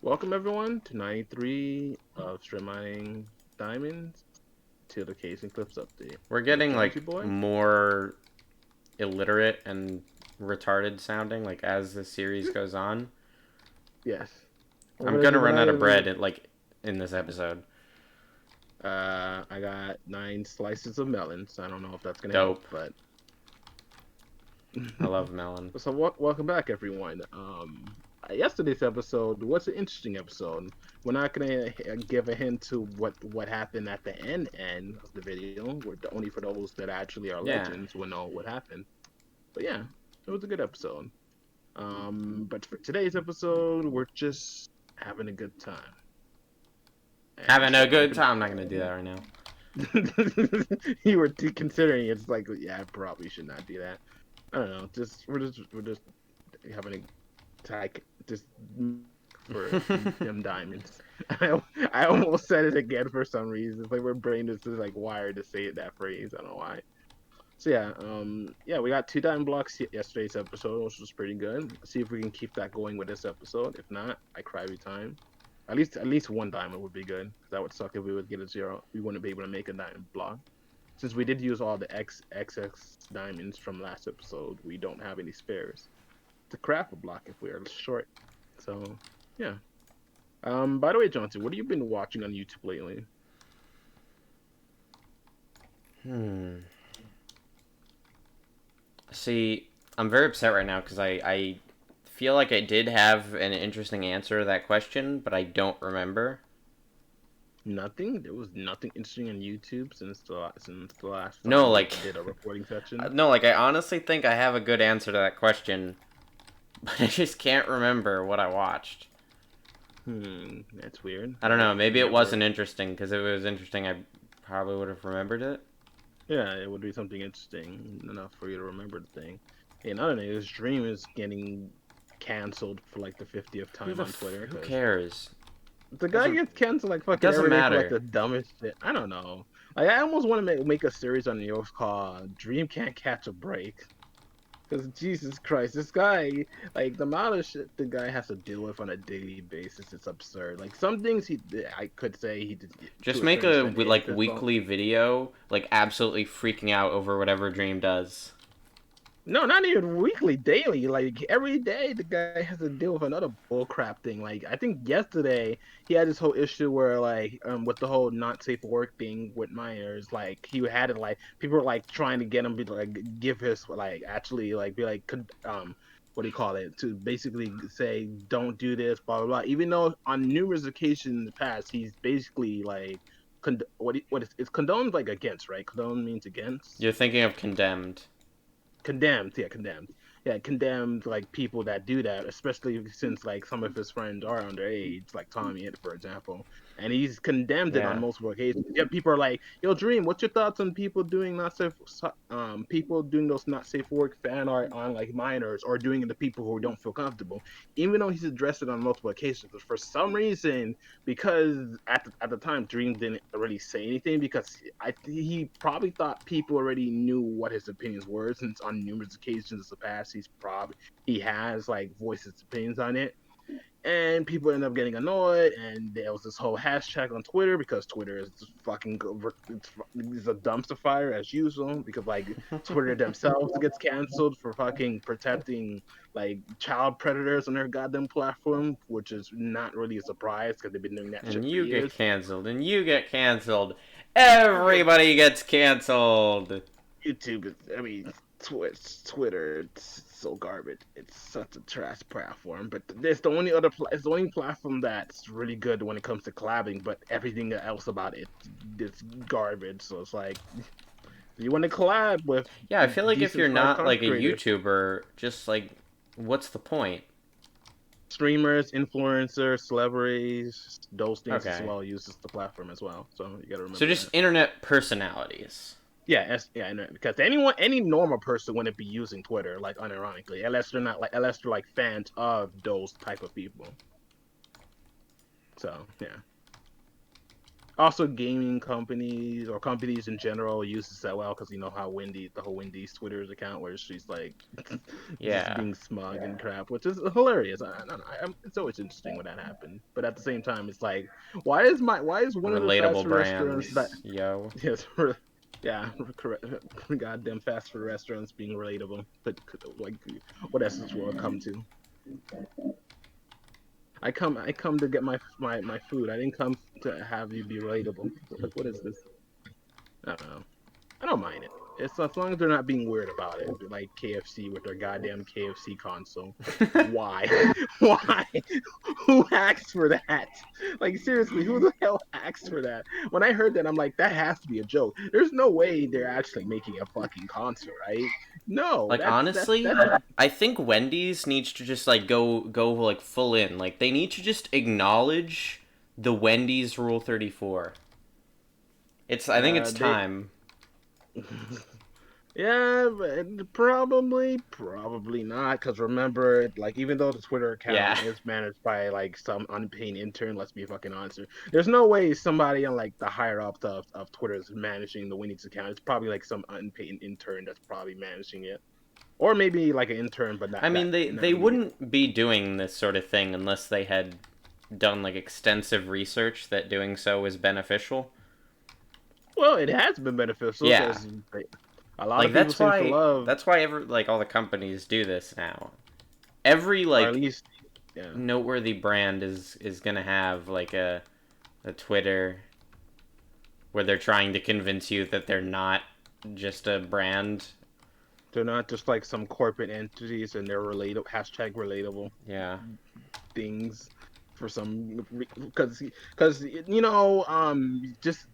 Welcome everyone to 93 of Streamlining Diamonds to the Case and Clips update. We're With getting Jaunty like Boy? more illiterate and retarded sounding like as the series goes on. Yes. We're I'm gonna gonna give run out of another. bread in this episode. I got 9 slices of melon, so I don't know if that's gonna help, Dope. but. I love melon. So welcome back everyone. Yesterday's episode was an interesting episode. We're not gonna give a hint to what happened at the end of the video. We're only for those that actually are Yeah. legends will know what happened. But yeah, it was a good episode. But for today's episode, we're just having a good time. And Having a so good time. I'm not gonna do that right now. you were considering it, it's like, yeah, I probably should not do that. I don't know. We're just having a like just for them diamonds. I almost said it again for some reason. It's like my brain is just like wired to say that phrase. I don't know why. So yeah, we got 2 diamond blocks yesterday's episode, which was pretty good. Let's see if we can keep that going with this episode. If not, I cry every time. At least 1 diamond would be good. That would suck if we would get a 0. We wouldn't be able to make a diamond block. Since we did use all the XX diamonds from last episode, we don't have any spares to craft a block if we are short. So yeah. By the way, Johnson, what have you been watching on YouTube lately? Hmm. See, I'm very upset right now because I feel like I did have an interesting answer to that question, but I don't remember. Nothing. There was nothing interesting on YouTube since the last No, time we like, did a reporting session. no, like I honestly think I have a good answer to that question, but I just can't remember what I watched. That's weird. I don't know. Have Maybe you it ever? wasn't interesting because if it was interesting, I probably would have remembered it. Yeah, it would be something interesting enough for you to remember the thing. Hey, another thing, this dream is getting canceled for like the 50th time on Twitter Who because cares? the guy Doesn't gets canceled like it fucking doesn't every day for like matter. the dumbest shit. I don't know. Like I almost want to make a series on Yokes called "Dream Can't Catch a Break." Because Jesus Christ, this guy, like the amount of shit the guy has to deal with on a daily basis, it's absurd. Like some things I could say he did Just to a make certain a extent is like his fault. weekly video, like absolutely freaking out over whatever Dream does. No, not even weekly, daily. Like every day, the guy has to deal with another bullcrap thing. Like I think yesterday he had this whole issue where like with the whole not safe for work thing with minors. Like he had it like people were like trying to get him to like give his like actually like be like what do you call it to basically say don't do this blah blah blah. Even though on numerous occasions in the past he's basically like what is it's condoned like against, right? Condone means against. You're thinking of Condemned. Condemned, yeah, condemned like people that do that, especially since like some of his friends are underage, like Tommy, for example, and he's condemned it on Yeah. multiple occasions. Yet people are like, "Yo, Dream, what's your thoughts on people doing not safe, people doing those not safe for work fan art on like minors or doing it to people who don't feel comfortable?" Even though he's addressed it on multiple occasions, but for some reason, because at the time Dream didn't really say anything because he probably thought people already knew what his opinions were since on numerous occasions in the past he has like voiced his opinions on it, and people end up getting annoyed, and there was this whole hashtag on Twitter because Twitter is fucking it's a dumpster fire as usual because like Twitter themselves gets canceled for fucking protecting like child predators on their goddamn platform, which is not really a surprise because they've been doing that shit And for you get years. canceled, and you get canceled. You get Everybody gets canceled. YouTube is, I mean, Twitter, it's so garbage. It's such a trash platform. But there's the only it's the only platform that's really good when it comes to collabing. But everything else about it is garbage. So it's like, you want to collab with Yeah, I feel like if decent you're sized not like content a creators, YouTuber, just like, what's the point? streamers, influencers, celebrities, those things as Okay. well uses the platform as well. So you got to So remember just that. internet personalities. Yeah, because any normal person wouldn't be using Twitter, like unironically, unless they're like fans of those type of people. So yeah. Also, gaming companies or companies in general use this well because you know how the whole Wendy's Twitter's account where she's like just Yeah. being smug and crap, which is hilarious. I don't know. It's always interesting when that happens, but at the same time, it's like, why is one of the fast Relatable food restaurants that brands, yo. yes, yeah, correct, goddamn fast food restaurants being relatable, but like, what has this world come to? I come to get my food. I didn't come to have you be relatable. Like, what is this? I don't know. I don't mind it. It's as long as they're not being weird about it, like KFC with their goddamn KFC console. Why? Why? Who asked for that? Like seriously, who the hell asked for that? When I heard that, I'm like, that has to be a joke. There's no way they're actually making a fucking console, right? No, Like honestly, I think Wendy's needs to just like go like full in. Like they need to just acknowledge the Wendy's Rule 34. I think it's they time. Yeah, but probably not. Because remember, like, even though the Twitter Yeah. account is managed by like some unpaid intern, let's be fucking honest here. There's no way somebody on like the higher ups of Twitter is managing the Winnings account. It's probably like some unpaid intern that's probably managing it, or maybe like an intern, but I not that mean they never really. wouldn't be doing this sort of thing unless they had done like extensive research that doing so is beneficial. Well, it has been beneficial Yeah. because a lot Like of people seem to love, that's why every like all the companies do this now. Every or at like least, yeah. noteworthy brand is gonna have like a Twitter where they're trying to convince you that they're not just a brand. They're not just like some corporate entities and they're relatable, hashtag relatable Yeah. things for some because just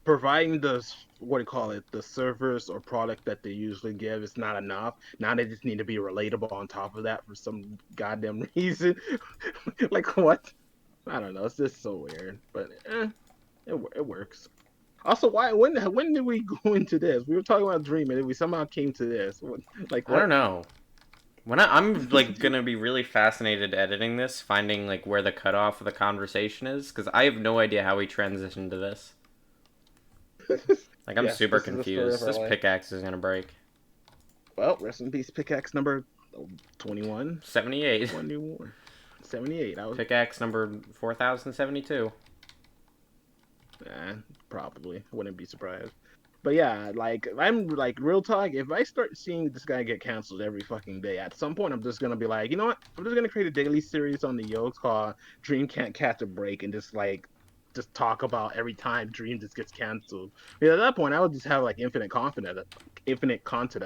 providing the what do you call it, the service or product that they usually give is not enough. Now they just need to be relatable on top of that for some goddamn reason. Like what? I don't know. It's just so weird, but it works. Also, why? When did we go into this? We were talking about dreaming, and we somehow came to this. Like I don't what? know. I'm like gonna be really fascinated editing this, finding like where the cutoff of the conversation is, because I have no idea how we transitioned to this. Like I'm Yes, super this is the story of confused. our This life. pickaxe is gonna break. Well, rest in peace, pickaxe number 21, 78. 21, 78. I was, Pickaxe number 4072. eh, probably wouldn't be surprised. But yeah, like I'm like real talk. If I start seeing this guy get canceled every fucking day, at some point I'm just gonna be like, you know what? I'm just gonna create a daily series on the Yokes called "Dream Can't Catch a Break" and just talk about every time Dream just gets canceled. Because at that point, I would just have like infinite content at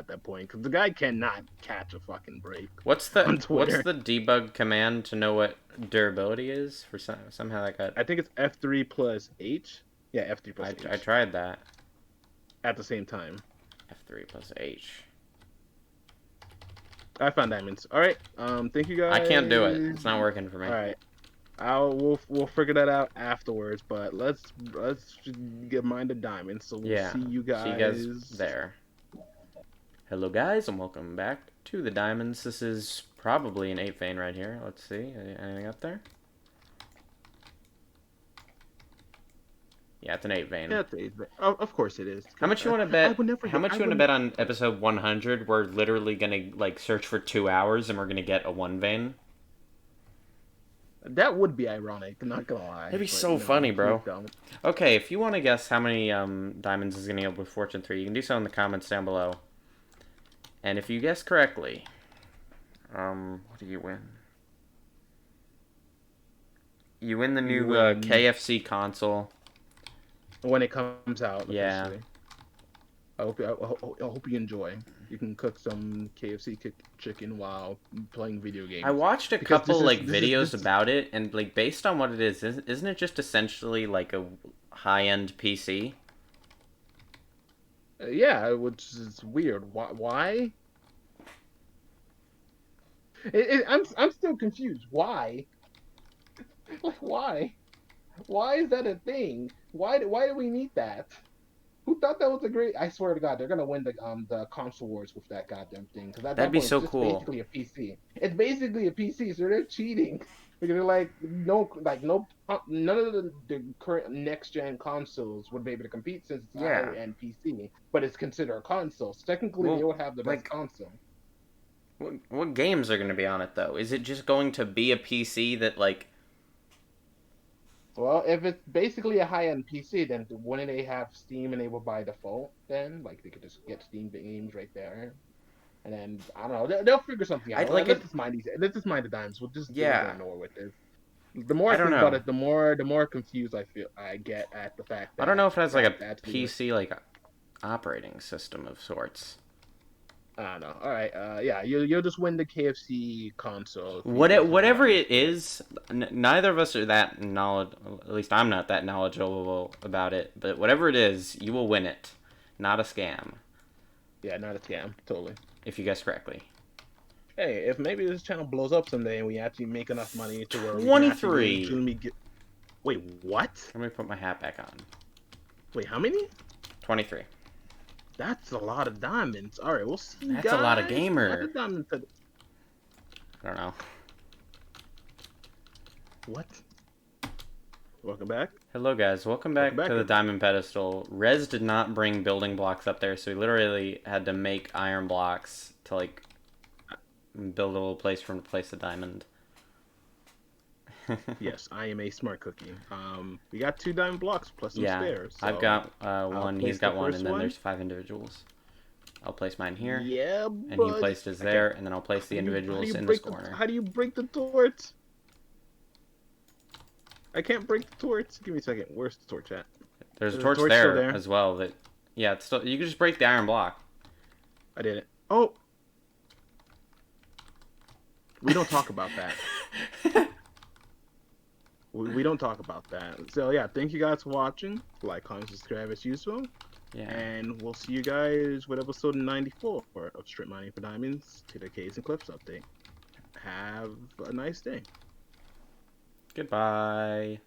that point because the guy cannot catch a fucking break on What's Twitter. the debug command to know what durability is for somehow that got I think it's F3 plus H. Yeah, F3 plus I H tried that. at the same time. F3 plus H. I found diamonds. All right. Thank you I can't do it. guys. It's not working for me. All right. We'll figure that out afterwards. But let's get mine the diamonds. So we'll Yeah. see you See you guys guys. there. Hello guys and welcome back to the diamonds. This is probably an 8 vein right here. Let's see. Anything up there? Yeah, it's an 8 vein. Yeah, of course it is. How much you want to I bet? would never How get. much I you want to would. bet on episode 100? We're literally gonna like search for 2 hours and we're gonna get a 1 vein. That would be ironic. I'm not gonna lie. That'd be But so no, funny, please bro. don't. Okay, if you want to guess how many diamonds is gonna get with Fortune 3, you can do so in the comments down below. And if you guess correctly, what do you win? You win the You new win KFC console. when it comes out Yeah. officially. I hope you enjoy. You can cook some KFC chicken while playing video I games. watched a Because couple like this videos is about it, and like based on what it is, isn't it just essentially like a high-end PC? yeah, which is weird. Why? I'm still confused. Why? Like why? Why is that a thing? Why do we need that? Who thought that was a great? I swear to God, they're gonna win the console wars with that goddamn thing. Because at That'd that be point, it's so just cool. basically a PC. It's basically a PC, so they're cheating. Because none of the current next gen consoles would be able to compete since it's a high Yeah. end PC, but it's considered a console. So technically, they Well, would have the best like, console. what games are going to be on it though? Is it just going to be a PC that like? Well, if it's basically a high end PC, then wouldn't they have Steam enabled by default? Then, like, they could just get Steam games right there, and then I don't know. They'll figure something I out. like Let's it. just mind these. Let's just mind the dimes. We're Yeah. going nowhere with this. The more I I don't think about know. it, the more confused I get at the fact I don't that know if it has they like a have to actually. PC like operating system of sorts. I don't know. All right. Yeah. You'll just win the KFC console if you Whatever buy it. it is, neither of us are that knowledge. At least I'm not that knowledgeable about it. But whatever it is, you will win it. Not a scam, Yeah, not a scam. Totally. if you guess correctly. Hey, if maybe this channel blows up someday and we actually make enough money to where we can actually 23. legitimately get. Wait, what? Let me put my hat back on. Wait, how many? 23. That's a lot of diamonds. All right, we'll see you That's a lot of guys at the gamer. diamond. I don't know. What? Welcome back. Hello guys, welcome back to the everybody. diamond pedestal. Rez did not bring building blocks up there, so he literally had to make iron blocks to like build a little place for him to place the diamond. Yes, I am a smart cookie. We got 2 diamond blocks plus some Yeah, spares. So I've got I'll one, place he's got the one, first and then one. there's 5 individuals. I'll place mine here, Yeah, and he but placed his I can't. there, and then I'll place the individuals in this corner. How do you break the torch? I can't break the torch. Give me a second. Where's the torch at? There's a Is the torch torch still there there? as well. That yeah, it's still, you can just break the iron block. I did it. Oh, we don't talk about that. We don't talk about that. So yeah, thank you guys for watching. Like, comment, subscribe as usual. Yeah. And we'll see you guys with episode 94 of Strip Mining for Diamonds to the Caves and Cliffs update. Have a nice day. Goodbye.